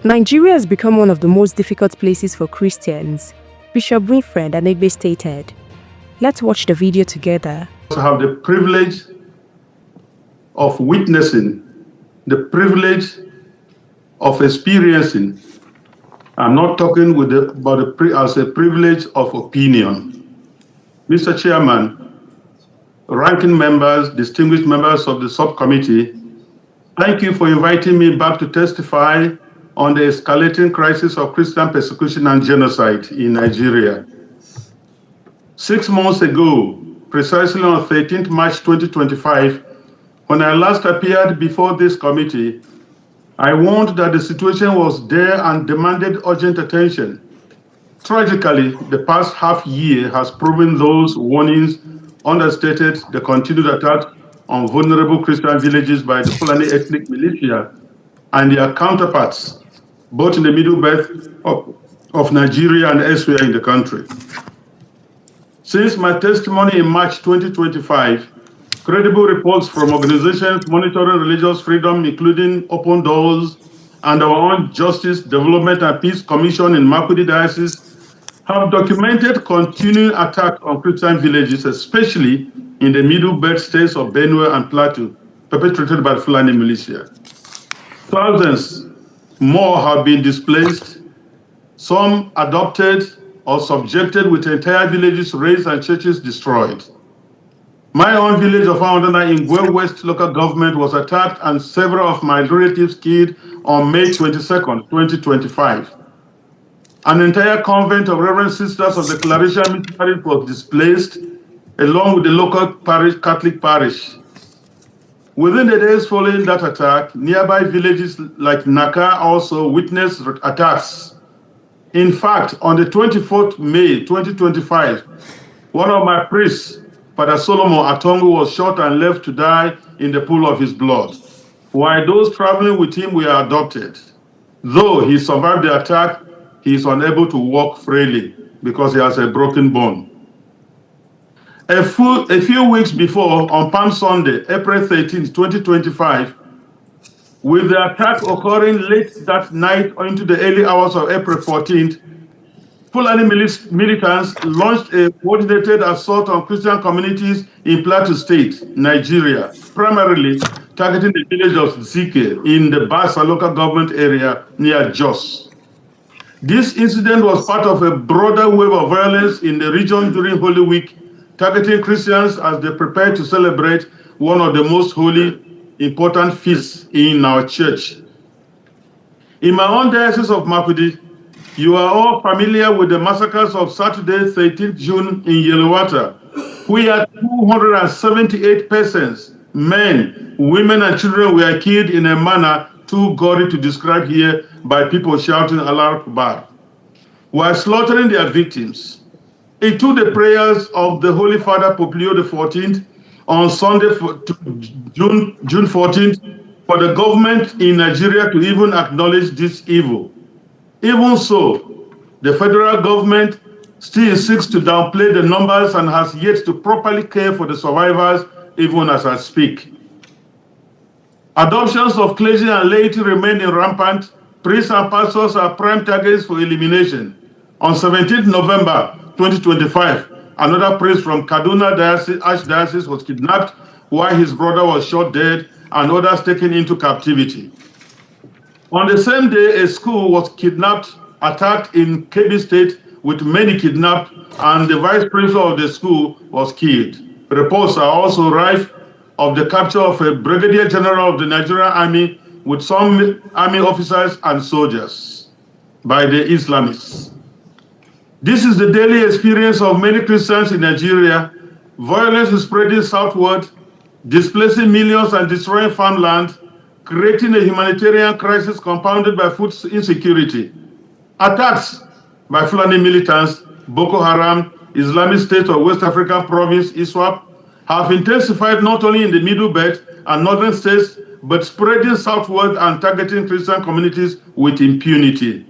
Nigeria has become one of the most difficult places for Christians, Bishop Winfred Anegbe stated. Let's watch the video together. Have the privilege of witnessing, the privilege of experiencing. I'm not talking as a privilege of opinion. Mr. Chairman, ranking members, distinguished members of the subcommittee, thank you for inviting me back to testify on the escalating crisis of Christian persecution and genocide in Nigeria. 6 months ago, precisely on 13th March 2025, when I last appeared before this committee, I warned that the situation was there and demanded urgent attention. Tragically, the past half year has proven those warnings understated the continued attack on vulnerable Christian villages by the Fulani ethnic militia and their counterparts, both in the Middle Belt of Nigeria and elsewhere in the country. Since my testimony in March 2025, credible reports from organizations monitoring religious freedom, including Open Doors and our own Justice, Development and Peace Commission in Makurdi Diocese, have documented continuing attacks on Christian villages, especially in the Middle Belt states of Benue and Plateau, perpetrated by the Fulani militia. Thousands more have been displaced, some adopted or subjected, with entire villages razed and churches destroyed. My own village of Aondana in Gwe West local government was attacked and several of my relatives killed on May 22nd, 2025. An entire convent of Reverend Sisters of the Declaration Missionaries was displaced, along with the local Catholic parish. Within the days following that attack, nearby villages like Naka also witnessed attacks. In fact, on the 24th May 2025, one of my priests, Father Solomon Atongu, was shot and left to die in the pool of his blood, while those traveling with him were adopted. Though he survived the attack, he is unable to walk freely because he has a broken bone. A few weeks before, on Palm Sunday, April 13, 2025, with the attack occurring late that night into the early hours of April 14th, Fulani militants launched a coordinated assault on Christian communities in Plateau State, Nigeria, primarily targeting the village of Zike in the Basa local government area near Jos. This incident was part of a broader wave of violence in the region during Holy Week, targeting Christians as they prepare to celebrate one of the most holy, important feasts in our church. In my own diocese of Makurdi, you are all familiar with the massacres of Saturday, 13th June in Yellowater, where 278 persons, men, women, and children were killed in a manner too gory to describe here by people shouting Allah Akbar, while slaughtering their victims. It took the prayers of the Holy Father Pope Leo XIV on Sunday, June 14th, for the government in Nigeria to even acknowledge this evil. Even so, the federal government still seeks to downplay the numbers and has yet to properly care for the survivors, even as I speak. Adoptions of clergy and laity remain rampant. Priests and pastors are prime targets for elimination. On 17th November 2025, another priest from Kaduna Archdiocese was kidnapped while his brother was shot dead and others taken into captivity. On the same day, a school was attacked in Kebbi State with many kidnapped, and the vice principal of the school was killed. Reports are also rife of the capture of a brigadier general of the Nigerian army with some army officers and soldiers by the Islamists. This is the daily experience of many Christians in Nigeria. Violence is spreading southward, displacing millions and destroying farmland, creating a humanitarian crisis compounded by food insecurity. Attacks by Fulani militants, Boko Haram, Islamic State of West African Province, ISWAP, have intensified not only in the Middle Belt and northern states, but spreading southward and targeting Christian communities with impunity.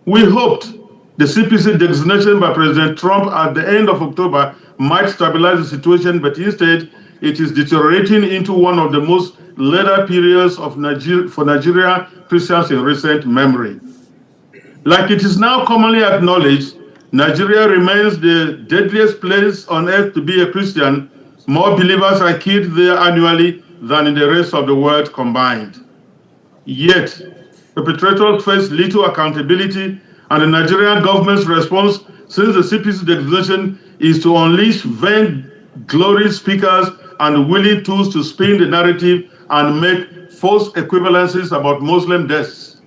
We hoped the CPC designation by President Trump at the end of October might stabilize the situation, but instead, it is deteriorating into one of the most lethal periods of for Nigerian Christians in recent memory. Like it is now commonly acknowledged, Nigeria remains the deadliest place on earth to be a Christian. More believers are killed there annually than in the rest of the world combined. Yet, perpetrators face little accountability, and the Nigerian government's response since the CPC designation is to unleash vain glory speakers and willing tools to spin the narrative and make false equivalencies about Muslim deaths.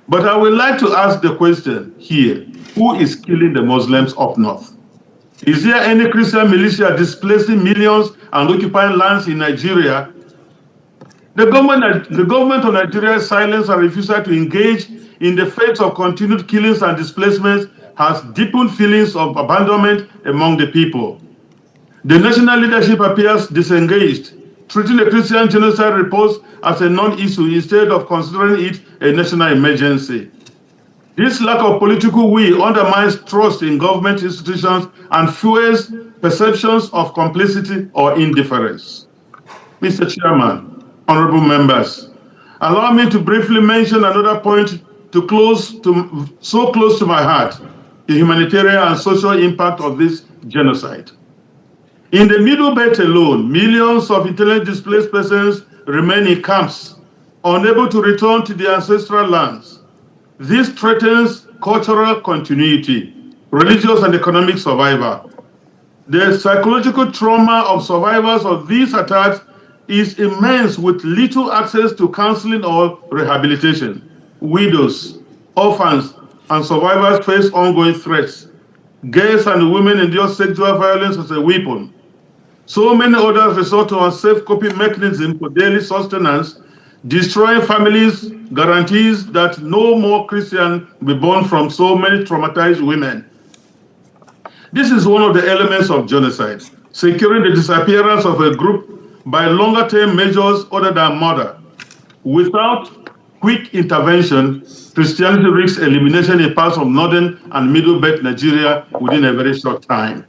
But I would like to ask the question here, who is killing the Muslims up north? Is there any Christian militia displacing millions and occupying lands in Nigeria? The government of Nigeria's silence and refusal to engage in the face of continued killings and displacements has deepened feelings of abandonment among the people. The national leadership appears disengaged, treating the Christian genocide reports as a non-issue instead of considering it a national emergency. This lack of political will undermines trust in government institutions and fuels perceptions of complicity or indifference. Mr. Chairman, honorable members, allow me to briefly mention another point so close to my heart, the humanitarian and social impact of this genocide. In the Middle Belt alone, millions of internally displaced persons remain in camps, unable to return to their ancestral lands. This threatens cultural continuity, religious and economic survival. The psychological trauma of survivors of these attacks is immense, with little access to counseling or rehabilitation. Widows, orphans, and survivors face ongoing threats. Girls and women endure sexual violence as a weapon. So many others resort to unsafe coping mechanisms for daily sustenance, destroying families' guarantees that no more Christian will be born from so many traumatized women. This is one of the elements of genocide, securing the disappearance of a group by longer-term measures other than murder. Without quick intervention, Christianity risks elimination in parts of northern and middle belt Nigeria within a very short time.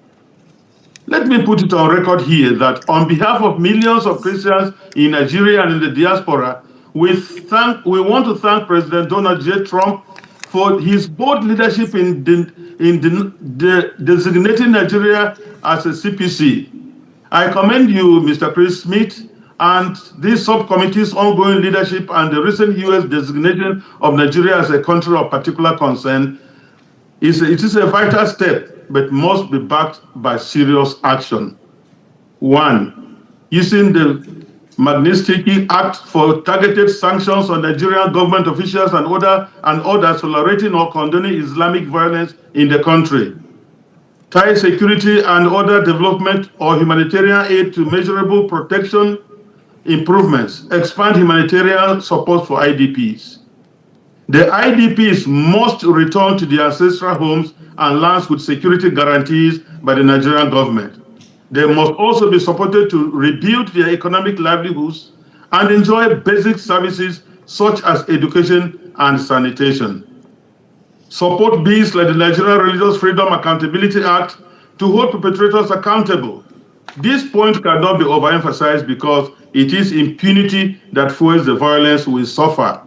Let me put it on record here that on behalf of millions of Christians in Nigeria and in the diaspora, we want to thank President Donald J. Trump for his bold leadership in designating Nigeria as a CPC. I commend you, Mr. Chris Smith, and this subcommittee's ongoing leadership and the recent U.S. designation of Nigeria as a country of particular concern. It is a vital step, but must be backed by serious action. 1. Using the Magnitsky Act for targeted sanctions on Nigerian government officials and others tolerating or condoning Islamic violence in the country. Tie security and other development or humanitarian aid to measurable protection improvements. Expand humanitarian support for IDPs. The IDPs must return to their ancestral homes and lands with security guarantees by the Nigerian government. They must also be supported to rebuild their economic livelihoods and enjoy basic services such as education and sanitation. Support bills like the Nigerian Religious Freedom Accountability Act to hold perpetrators accountable. This point cannot be overemphasized because it is impunity that fuels the violence we suffer.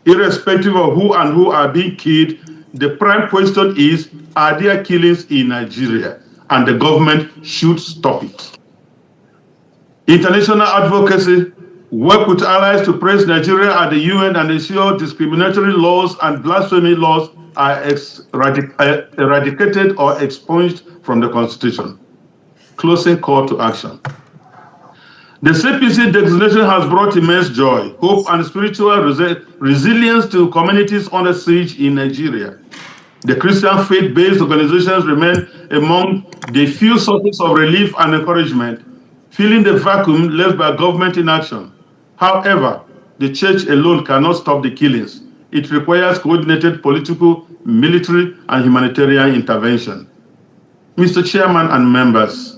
Irrespective of who are being killed, the prime question is, are there killings in Nigeria? And the government should stop it. International advocacy, work with allies to praise Nigeria at the UN and ensure discriminatory laws and blasphemy laws are eradicated or expunged from the Constitution. Closing call to action. The CPC designation has brought immense joy, hope, and spiritual resilience to communities under siege in Nigeria. The Christian faith-based organizations remain among the few sources of relief and encouragement, filling the vacuum left by government inaction. However, the church alone cannot stop the killings. It requires coordinated political, military, and humanitarian intervention. Mr. Chairman and members,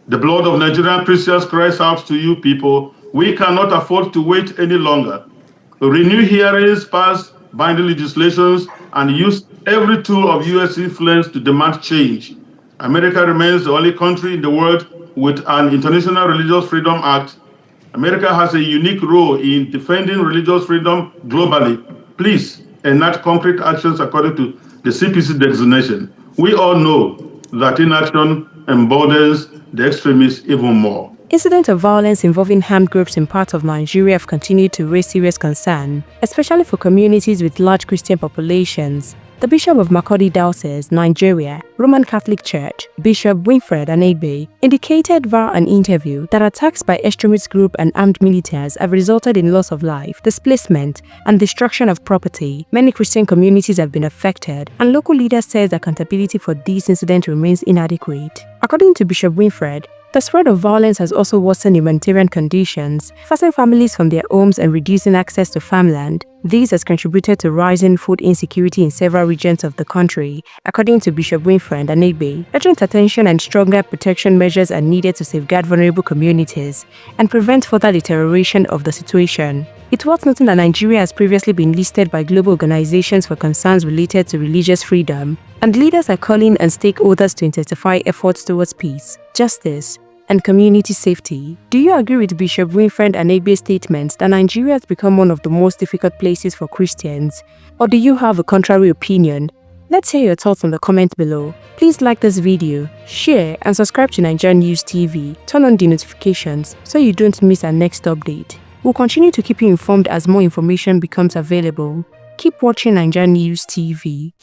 the blood of Nigerian Christians cries out to you people. We cannot afford to wait any longer. Renew hearings, pass binding legislations, and use every tool of U.S. influence to demand change. America remains the only country in the world with an International Religious Freedom Act. America has a unique role in defending religious freedom globally. Please enact concrete actions according to the CPC designation. We all know that inaction emboldens the extremists even more. Incidents of violence involving armed groups in parts of Nigeria have continued to raise serious concern, especially for communities with large Christian populations. The Bishop of Makurdi Diocese, Nigeria, Roman Catholic Church, Bishop Winfred Anegbe, indicated via an interview that attacks by extremist groups and armed militias have resulted in loss of life, displacement, and destruction of property. Many Christian communities have been affected, and local leaders say accountability for these incidents remains inadequate. According to Bishop Winfred, the spread of violence has also worsened humanitarian conditions, forcing families from their homes and reducing access to farmland. This has contributed to rising food insecurity in several regions of the country. According to Bishop Winfred Anegbe, urgent attention and stronger protection measures are needed to safeguard vulnerable communities and prevent further deterioration of the situation. It's worth noting that Nigeria has previously been listed by global organizations for concerns related to religious freedom, and leaders are calling on stakeholders to intensify efforts towards peace, justice, and community safety. Do you agree with Bishop Winfred Anegbe's statements that Nigeria has become one of the most difficult places for Christians? Or do you have a contrary opinion? Let's hear your thoughts in the comment below. Please like this video, share, and subscribe to Naija News TV. Turn on the notifications so you don't miss our next update. We'll continue to keep you informed as more information becomes available. Keep watching Naija News TV.